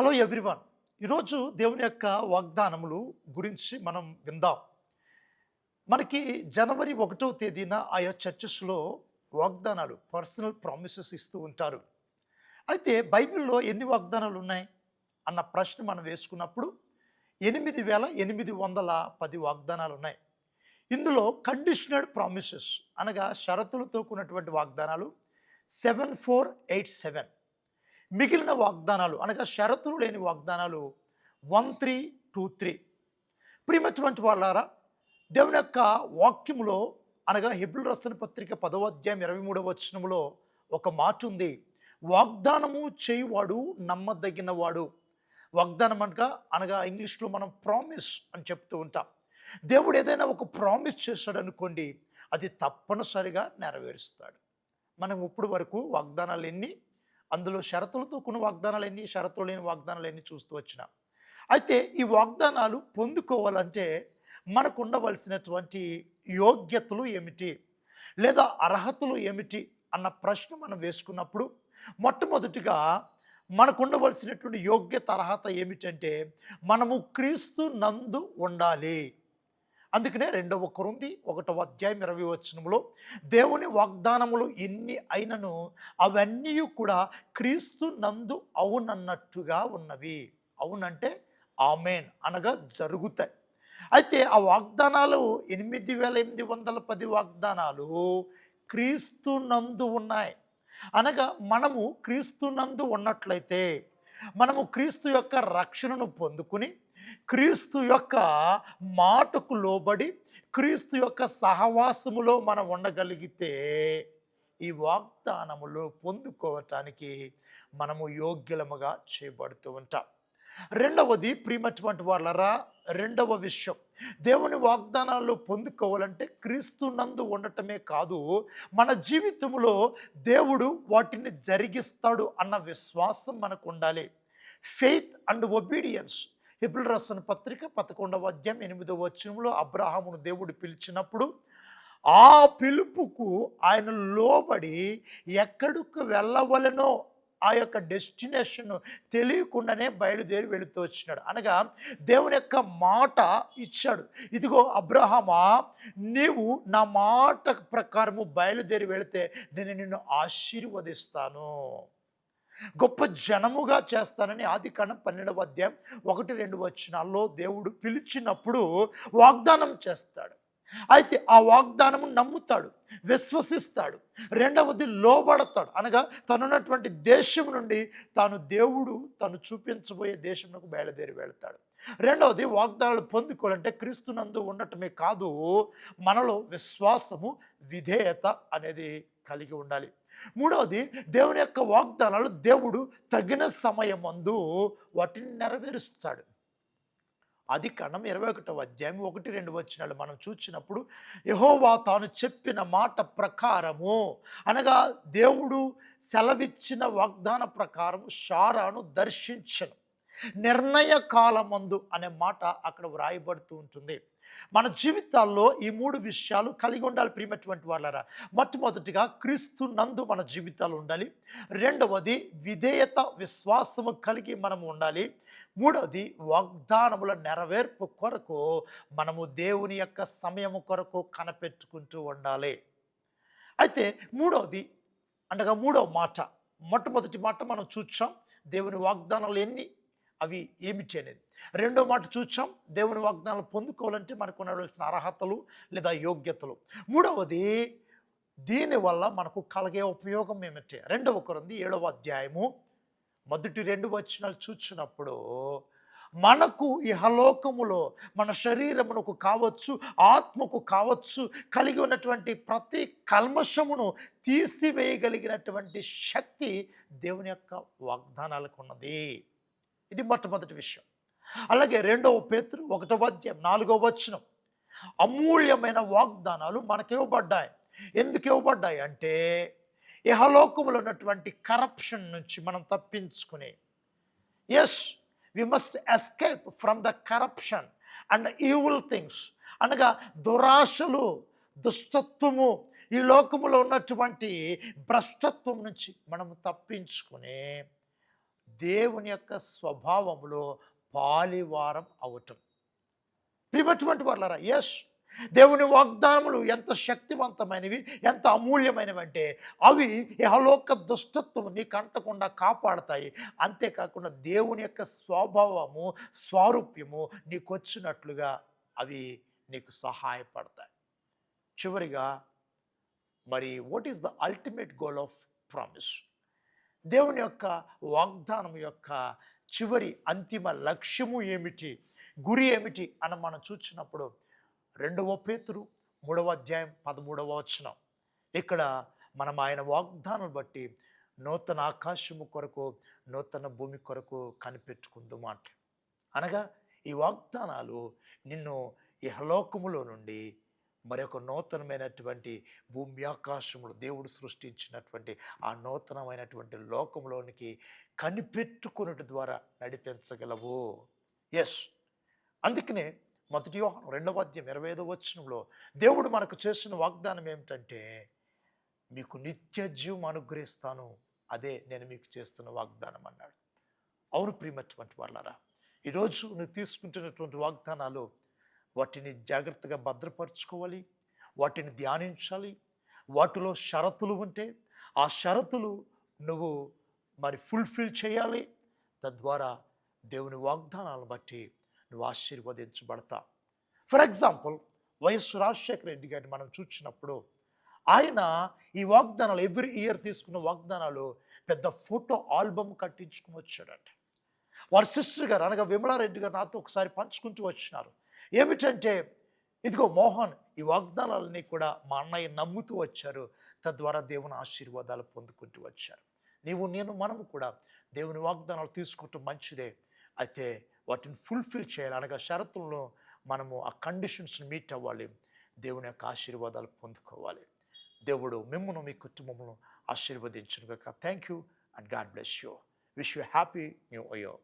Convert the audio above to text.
Hello everyone. ఈరోజు దేవుని యొక్క వాగ్దానములు గురించి మనం విందాం. మనకి జనవరి 1వ తేదీన ఆయా చర్చెస్‌లో వాగ్దానాలు, పర్సనల్ ప్రామిసెస్ ఇస్తూ ఉంటారు. అయితే బైబిల్‌లో ఎన్ని వాగ్దానాలు ఉన్నాయి అన్న ప్రశ్న మనం వేసుకున్నప్పుడు 8810 వాగ్దానాలు ఉన్నాయి. ఇందులో కండిషనల్ ప్రామిసెస్ అనగా షరతులతో కూడినటువంటి వాగ్దానాలు 7487. మిగిలిన వాగ్దానాలు అనగా షరతులు లేని వాగ్దానాలు 1323. ప్రియమైనటువంటి వాళ్ళారా, దేవుని యొక్క వాక్యములో అనగా హెబ్రీయులకు రాసిన పత్రిక 10వ అధ్యాయం 23వ వచనములో ఒక మాట ఉంది. వాగ్దానము చేయువాడు నమ్మదగినవాడు. వాగ్దానం అనగా ఇంగ్లీష్లో మనం ప్రామిస్ అని చెప్తూ ఉంటాం. దేవుడు ఏదైనా ఒక ప్రామిస్ చేశాడు అనుకోండి, అది తప్పనిసరిగా నెరవేరుస్తాడు. మనం ఇప్పుడు వరకు వాగ్దానాలు ఎన్ని, అందులో షరతులతో కొన్ని వాగ్దానాలు ఎన్ని, షరతులు లేని వాగ్దానాలు ఎన్ని చూస్తూ వచ్చినాం. అయితే ఈ వాగ్దానాలు పొందుకోవాలంటే మనకు ఉండవలసినటువంటి యోగ్యతలు ఏమిటి, లేదా అర్హతలు ఏమిటి అన్న ప్రశ్న మనం వేసుకున్నప్పుడు మొట్టమొదటిగా మనకు ఉండవలసినటువంటి యోగ్యత, అర్హత ఏమిటంటే మనము క్రీస్తు నందు ఉండాలి. అందుకనే 2వ కొరింథీ 1వ అధ్యాయం 20వ వచనంలో దేవుని వాగ్దానములు ఎన్ని అయినను అవన్నీ కూడా క్రీస్తు నందు అవునన్నట్టుగా ఉన్నవి. అవునంటే ఆమేన్ అనగా జరుగుతాయి. అయితే ఆ వాగ్దానాలు 8810 వాగ్దానాలు క్రీస్తు నందు ఉన్నాయి. అనగా మనము క్రీస్తు నందు ఉన్నట్లయితే, మనము క్రీస్తు యొక్క రక్షణను పొందుకుని, క్రీస్తు యొక్క మాటకు లోబడి, క్రీస్తు యొక్క సహవాసములో మనం ఉండగలిగితే ఈ వాగ్దానములు పొందుకోవటానికి మనము యోగ్యులముగా చేయబడుతూ ఉంటాం. రెండవది, ప్రియమైనటువంటి వాళ్ళరా, రెండవ విషయం, దేవుని వాగ్దానాలు పొందుకోవాలంటే క్రీస్తు నందు ఉండటమే కాదు, మన జీవితంలో దేవుడు వాటిని జరిగిస్తాడు అన్న విశ్వాసం మనకు ఉండాలి. Faith and obedience. హెబ్రీయులకు రాసిన పత్రిక 11వ అధ్యాయం 8వ వచనంలో అబ్రహామును దేవుడు పిలిచినప్పుడు ఆ పిలుపుకు ఆయన లోబడి ఎక్కడికి వెళ్ళవలనో ఆ యొక్క డెస్టినేషన్ తెలియకుండానే బయలుదేరి వెళుతూ వచ్చినాడు. అనగా దేవుని యొక్క మాట ఇచ్చాడు. ఇదిగో అబ్రహామా, నీవు నా మాట ప్రకారము బయలుదేరి వెళితే నేను నిన్ను ఆశీర్వదిస్తాను, గొప్ప జనముగా చేస్తానని ఆదికాండం 12వ అధ్యాయం 1-2 వచనాల్లో దేవుడు పిలిచినప్పుడు వాగ్దానం చేస్తాడు. అయితే ఆ వాగ్దానము నమ్ముతాడు, విశ్వసిస్తాడు. రెండవది, లోబడతాడు. అనగా తనున్నటువంటి దేశం నుండి దేవుడు తను చూపించబోయే దేశంలోకి బయలుదేరి వెళ్తాడు. రెండవది, వాగ్దానాలు పొందుకోవాలంటే క్రీస్తునందు ఉండటమే కాదు, మనలో విశ్వాసము, విధేయత అనేది కలిగి ఉండాలి. మూడవది, దేవుని యొక్క వాగ్దానాలు దేవుడు తగిన సమయమందు వాటిని నెరవేరుస్తాడు. ఆదికాండం 21వ అధ్యాయం 1-2 వచనాలు మనం చూసినప్పుడు యెహోవా తాను చెప్పిన మాట ప్రకారము, అనగా దేవుడు సెలవిచ్చిన వాగ్దాన ప్రకారం శారాను దర్శించను. నిర్ణయ కాలమందు అనే మాట అక్కడ వ్రాయబడుతూ ఉంటుంది. మన జీవితాల్లో ఈ 3 విషయాలు కలిగి ఉండాలి ప్రియమైనటువంటి వాళ్ళరా. మొట్టమొదటిగా క్రీస్తు నందు మన జీవితాలు ఉండాలి. రెండవది, విధేయత, విశ్వాసము కలిగి మనము ఉండాలి. మూడవది, వాగ్దానముల నెరవేర్పు కొరకు మనము దేవుని యొక్క సమయము కొరకు కనిపెట్టుకుంటూ ఉండాలి. అయితే మూడవది అనగా మూడవ మాట, మొట్టమొదటి మాట మనం చూచాం, దేవుని వాగ్దానాలు ఎన్ని, అవి ఏమిటి అనేది. రెండో మాట చూచాం, దేవుని వాగ్దానాలు పొందుకోవాలంటే మనకు ఉండవలసిన అర్హతలు లేదా యోగ్యతలు. మూడవది, దీనివల్ల మనకు కలిగే ఉపయోగం ఏమిటి. 2వ కొరింథీ 7వ అధ్యాయము మొదటి 2 వచనాలు చూచినప్పుడు మనకు ఇహలోకములో మన శరీరమునకు కావచ్చు, ఆత్మకు కావచ్చు, కలిగి ఉన్నటువంటి ప్రతి కల్మషమును తీసివేయగలిగినటువంటి శక్తి దేవుని యొక్క వాగ్దానాలకు ఉన్నది. ఇది మొట్టమొదటి విషయం. అలాగే 2వ పేతురు 1వ అధ్యాయం 4వ వచనం, అమూల్యమైన వాగ్దానాలు మనకు ఇవ్వబడ్డాయి. ఎందుకు ఇవ్వబడ్డాయి అంటే ఇహలోకములో ఉన్నటువంటి కరప్షన్ నుంచి మనం తప్పించుకుని, yes, we must escape from the corruption and evil things. అనగా దురాశలు, దుష్టత్వము, ఈ లోకములో ఉన్నటువంటి భ్రష్టత్వం నుంచి మనము తప్పించుకుని దేవుని యొక్క స్వభావములో పాలివారం అవటం. ప్రియమైనటువంటి వాళ్ళారా, ఎస్, దేవుని వాగ్దానములు ఎంత శక్తివంతమైనవి, ఎంత అమూల్యమైనవి అంటే అవి యెహోలోక దుష్టత్వం నీకు అంటకుండా కాపాడతాయి. అంతేకాకుండా దేవుని యొక్క స్వభావము, స్వారూప్యము నీకు వచ్చినట్లుగా అవి నీకు సహాయపడతాయి. చివరిగా మరి what is the ultimate goal of promise? దేవుని యొక్క వాగ్దానం యొక్క చివరి అంతిమ లక్ష్యము ఏమిటి, గురి ఏమిటి అని మనం చూసినప్పుడు 2 పేతురు 3:13 ఇక్కడ మనం ఆయన వాగ్దానాలు బట్టి నూతన ఆకాశము కొరకు, నూతన భూమి కొరకు కనిపెట్టుకుందాం అంటే, అనగా ఈ వాగ్దానాలు నిన్ను ఇహలోకములో నుండి మరొక నూతనమైనటువంటి భూమి ఆకాశములు దేవుడు సృష్టించినటువంటి ఆ నూతనమైనటువంటి లోకంలోనికి కనిపెట్టుకున్నటి ద్వారా నడిపించగలవు. ఎస్, అందుకనే 1 యోహాను 2:25 దేవుడు మనకు చేసిన వాగ్దానం ఏమిటంటే, మీకు నిత్య జీవం అనుగ్రహిస్తాను, అదే నేను మీకు చేస్తున్న వాగ్దానం అన్నాడు. అవును ప్రియమైనటువంటి వాళ్ళారా, ఈరోజు నువ్వు తీసుకుంటున్నటువంటి వాగ్దానాలు వాటిని జాగ్రత్తగా భద్రపరచుకోవాలి, వాటిని ధ్యానించాలి. వాటిలో షరతులు ఉంటే ఆ షరతులు నువ్వు మరి ఫుల్ఫిల్ చేయాలి. తద్వారా దేవుని వాగ్దానాలను బట్టి నువ్వు ఆశీర్వదించబడతా. For example, Y S Rajasekhara Reddy గారిని మనం చూసినప్పుడు ఆయన ఈ వాగ్దానాలు ఎవ్రీ ఇయర్ తీసుకున్న వాగ్దానాలు పెద్ద ఫోటో ఆల్బమ్ కట్టించుకుని వచ్చాడంట. వారి సిస్టర్ గారు అనగా విమలారెడ్డి గారు నాతో ఒకసారి పంచుకుంటూ వచ్చినారు. ఏమిటంటే, ఇదిగో మోహన్, ఈ వాగ్దానాలన్నీ కూడా మా అన్నయ్య నమ్ముతూ వచ్చారు, తద్వారా దేవుని ఆశీర్వాదాలు పొందుకుంటూ వచ్చారు. నేను మనము కూడా దేవుని వాగ్దానాలు తీసుకోవటం మంచిదే, అయితే వాటిని ఫుల్ఫిల్ చేయాలి, అనగా షరతులను మనము ఆ కండిషన్స్ని మీట్ అవ్వాలి, దేవుని యొక్క ఆశీర్వాదాలు పొందుకోవాలి. దేవుడు మిమ్మును మీ కుటుంబమును ఆశీర్వదించును గాక. Thank you and God bless you. Wish you happy new year.